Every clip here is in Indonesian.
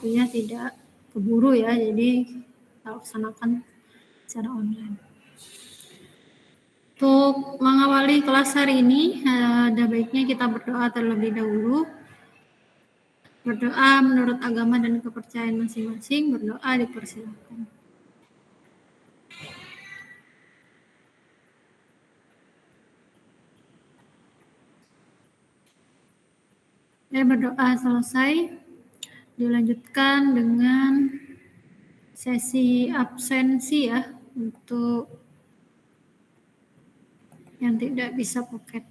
waktunya tidak keburu ya, jadi kita laksanakan secara online. Untuk mengawali kelas hari ini, ada baiknya kita berdoa terlebih dahulu. Berdoa menurut agama dan kepercayaan masing-masing, berdoa dipersilakan. Berdoa selesai, dilanjutkan dengan sesi absensi ya, untuk yang tidak bisa pocket.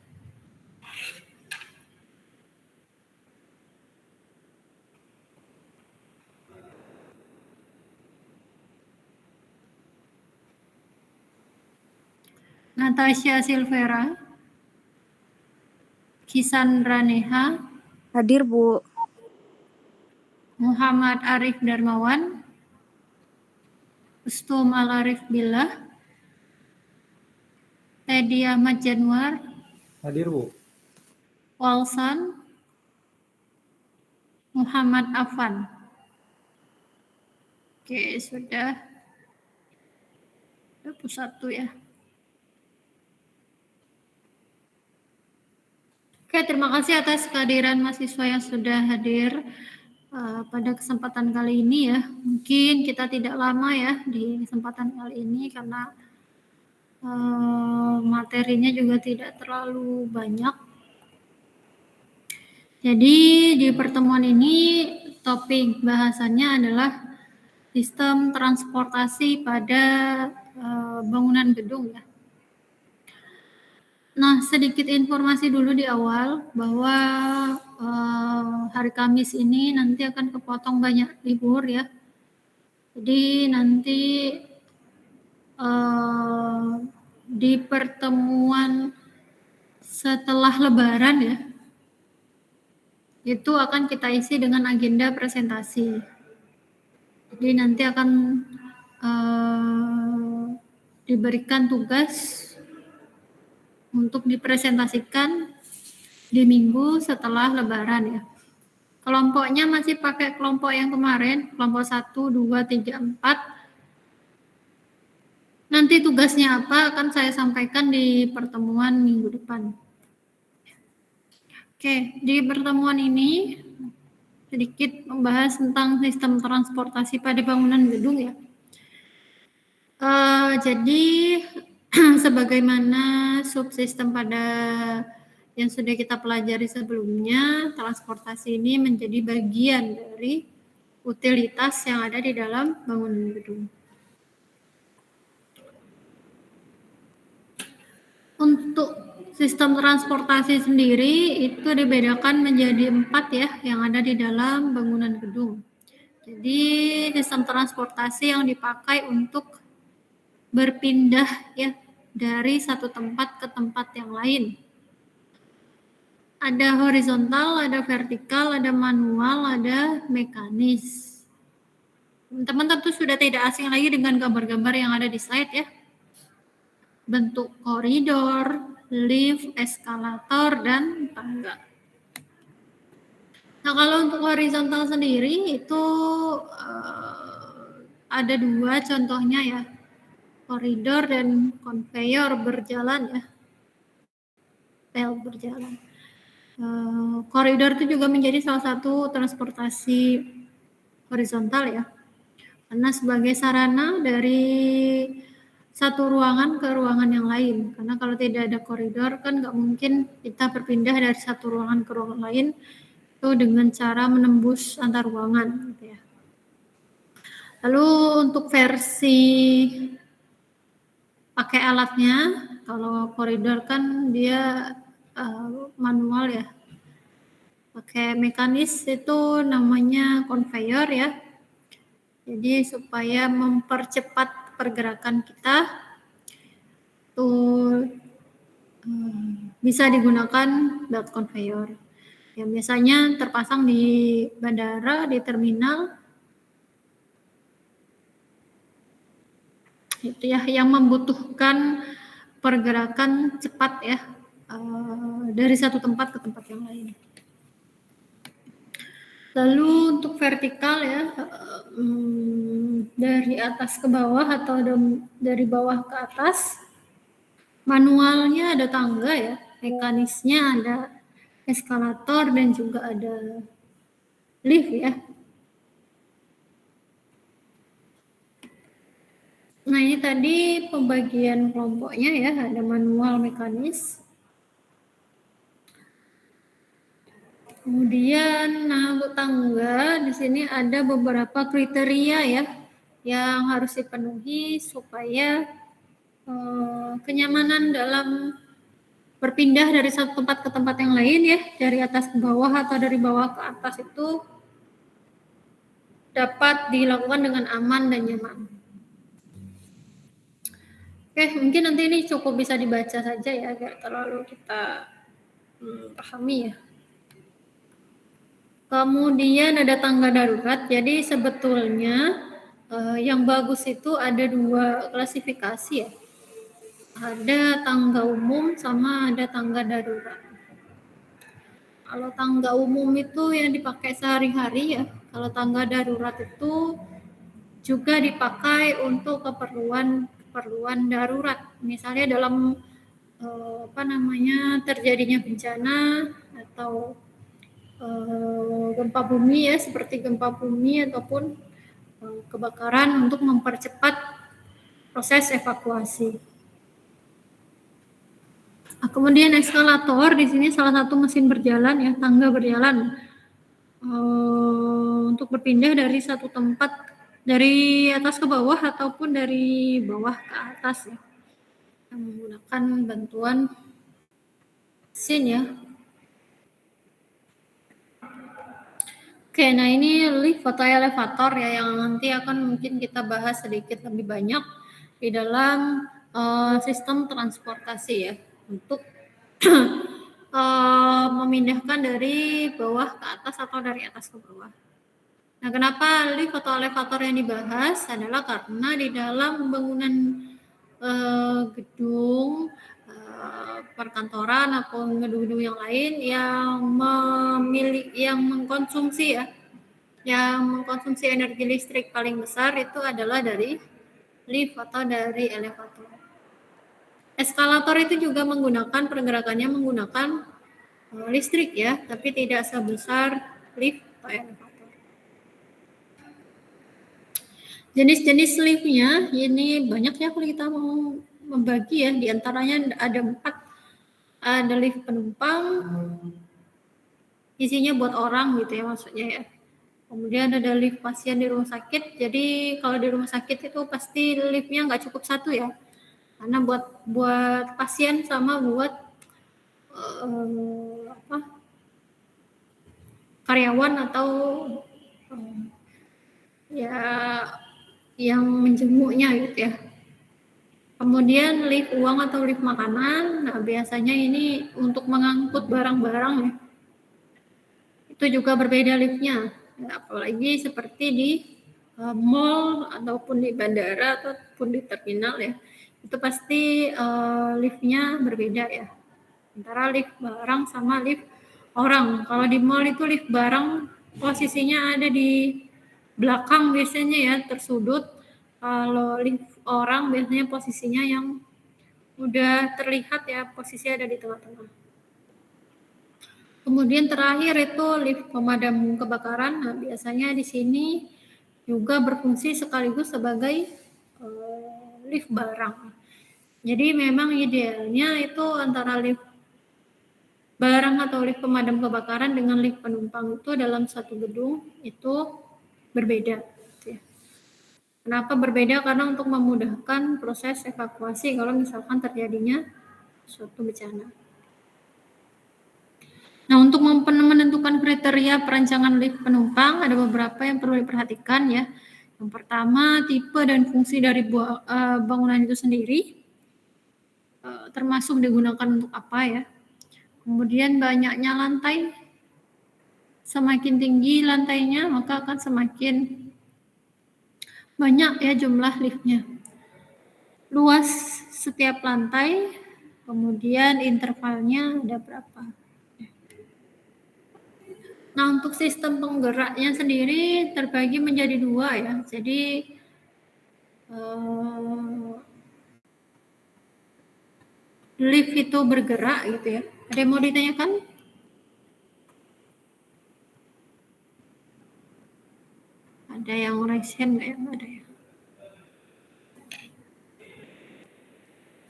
Natasha Silvera, Kisandra Neha, hadir Bu. Muhammad Arif Darmawan, Ustum Al-Arif Billah, Teddy Ahmad Januar, hadir Bu. Walsan, Muhammad Afan. Oke, sudah 21 ya. Oke, terima kasih atas kehadiran mahasiswa yang sudah hadir pada kesempatan kali ini ya. Mungkin kita tidak lama ya di kesempatan kali ini karena materinya juga tidak terlalu banyak. Jadi di pertemuan ini topik bahasannya adalah sistem transportasi pada bangunan gedung ya. Nah, sedikit informasi dulu di awal bahwa hari Kamis ini nanti akan kepotong banyak libur ya. Jadi nanti di pertemuan setelah Lebaran ya, itu akan kita isi dengan agenda presentasi. Jadi nanti akan diberikan tugas untuk dipresentasikan di minggu setelah Lebaran ya. Kelompoknya masih pakai kelompok yang kemarin, kelompok 1, 2, 3, 4. Nanti tugasnya apa akan saya sampaikan di pertemuan minggu depan. Oke, di pertemuan ini sedikit membahas tentang sistem transportasi pada bangunan gedung ya. Jadi sebagaimana subsistem pada yang sudah kita pelajari sebelumnya, transportasi ini menjadi bagian dari utilitas yang ada di dalam bangunan gedung. Untuk sistem transportasi sendiri itu dibedakan menjadi 4 ya yang ada di dalam bangunan gedung. Jadi sistem transportasi yang dipakai untuk berpindah ya dari satu tempat ke tempat yang lain. Ada horizontal, ada vertikal, ada manual, ada mekanis. Teman-teman tentu sudah tidak asing lagi dengan gambar-gambar yang ada di slide ya. Bentuk koridor, lift, eskalator, dan tangga. Nah, kalau untuk horizontal sendiri itu ada 2 contohnya ya. Koridor dan konveyor berjalan ya. Rel berjalan. Koridor itu juga menjadi salah satu transportasi horizontal ya. Karena sebagai sarana dari satu ruangan ke ruangan yang lain. Karena kalau tidak ada koridor kan nggak mungkin kita berpindah dari satu ruangan ke ruangan lain itu dengan cara menembus antar ruangan gitu ya. Lalu untuk versi pakai alatnya, kalau koridor kan dia manual ya. Pakai mekanis itu namanya konveyor ya. Jadi supaya mempercepat pergerakan kita tuh bisa digunakan belt conveyor. Yang biasanya terpasang di bandara, di terminal. Itu ya yang membutuhkan pergerakan cepat ya dari satu tempat ke tempat yang lain. Lalu untuk vertikal ya, dari atas ke bawah atau dari bawah ke atas, manualnya ada tangga ya, mekanisnya ada eskalator dan juga ada lift ya. Nah ini tadi pembagian kelompoknya ya, ada manual, mekanis. Kemudian, nah untuk tangga di sini ada beberapa kriteria ya yang harus dipenuhi supaya kenyamanan dalam berpindah dari satu tempat ke tempat yang lain ya, dari atas ke bawah atau dari bawah ke atas itu dapat dilakukan dengan aman dan nyaman. Oke, mungkin nanti ini cukup bisa dibaca saja ya, agar terlalu kita pahami ya. Kemudian ada tangga darurat. Jadi sebetulnya yang bagus itu ada 2 klasifikasi ya. Ada tangga umum sama ada tangga darurat. Kalau tangga umum itu yang dipakai sehari-hari ya. Kalau tangga darurat itu juga dipakai untuk keperluan darurat. Misalnya dalam terjadinya bencana atau gempa bumi ya, seperti gempa bumi ataupun kebakaran untuk mempercepat proses evakuasi. Nah, kemudian eskalator di sini salah satu mesin berjalan ya, tangga berjalan untuk berpindah dari satu tempat dari atas ke bawah ataupun dari bawah ke atas ya, yang menggunakan bantuan mesin ya. Oke, nah ini lift atau elevator ya yang nanti akan mungkin kita bahas sedikit lebih banyak di dalam sistem transportasi ya, untuk memindahkan dari bawah ke atas atau dari atas ke bawah. Nah, kenapa lift atau elevator yang dibahas adalah karena di dalam bangunan gedung perkantoran atau gedung-gedung yang lain yang mengkonsumsi energi listrik paling besar itu adalah dari lift atau dari elevator. Eskalator itu juga pergerakannya menggunakan listrik ya, tapi tidak sebesar lift atau elevator. Jenis-jenis liftnya ini banyak ya kalau kita mau membagi ya, diantaranya ada 4. Ada lift penumpang, isinya buat orang gitu ya maksudnya ya. Kemudian ada lift pasien di rumah sakit. Jadi kalau di rumah sakit itu pasti liftnya nggak cukup 1 ya, karena buat pasien sama buat karyawan atau ya yang menjenguknya gitu ya. Kemudian lift uang atau lift makanan, nah biasanya ini untuk mengangkut barang-barang ya. Itu juga berbeda liftnya, ya, apalagi seperti di mall ataupun di bandara ataupun di terminal ya. Itu pasti liftnya berbeda ya, antara lift barang sama lift orang. Kalau di mall itu lift barang posisinya ada di belakang biasanya ya, tersudut. Kalau lift orang biasanya posisinya yang udah terlihat ya, posisi ada di tengah-tengah. Kemudian terakhir itu lift pemadam kebakaran. Nah, biasanya di sini juga berfungsi sekaligus sebagai lift barang. Jadi memang idealnya itu antara lift barang atau lift pemadam kebakaran dengan lift penumpang itu dalam satu gedung itu berbeda. Kenapa berbeda? Karena untuk memudahkan proses evakuasi kalau misalkan terjadinya suatu bencana. Nah, untuk menentukan kriteria perancangan lift penumpang ada beberapa yang perlu diperhatikan ya. Yang pertama, tipe dan fungsi dari bangunan itu sendiri, termasuk digunakan untuk apa ya. Kemudian banyaknya lantai, semakin tinggi lantainya maka akan semakin banyak ya jumlah liftnya. Luas setiap lantai, kemudian intervalnya ada berapa. Nah, untuk sistem penggeraknya sendiri terbagi menjadi 2 ya. Jadi lift itu bergerak gitu ya. Ada yang mau ditanyakan? Ada yang raise hand nggak ya? Nggak ada ya.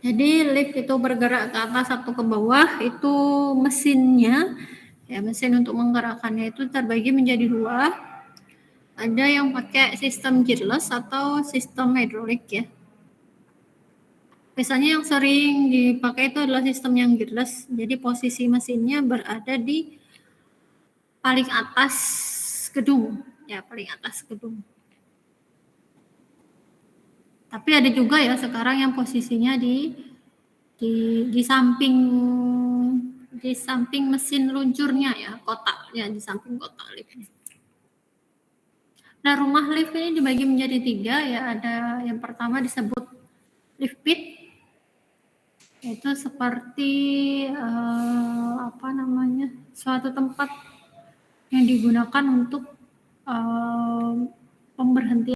Jadi lift itu bergerak ke atas atau ke bawah, itu mesinnya, ya mesin untuk menggerakkannya itu terbagi menjadi 2. Ada yang pakai sistem gearless atau sistem hidrolik ya. Biasanya yang sering dipakai itu adalah sistem yang gearless. Jadi posisi mesinnya berada di paling atas gedung, ya paling atas gedung. Tapi ada juga ya sekarang yang posisinya di samping mesin luncurnya ya, kotak ya, di samping kotak liftnya. Nah, rumah lift ini dibagi menjadi 3 ya. Ada yang pertama disebut lift pit, itu seperti suatu tempat yang digunakan untuk pemberhentian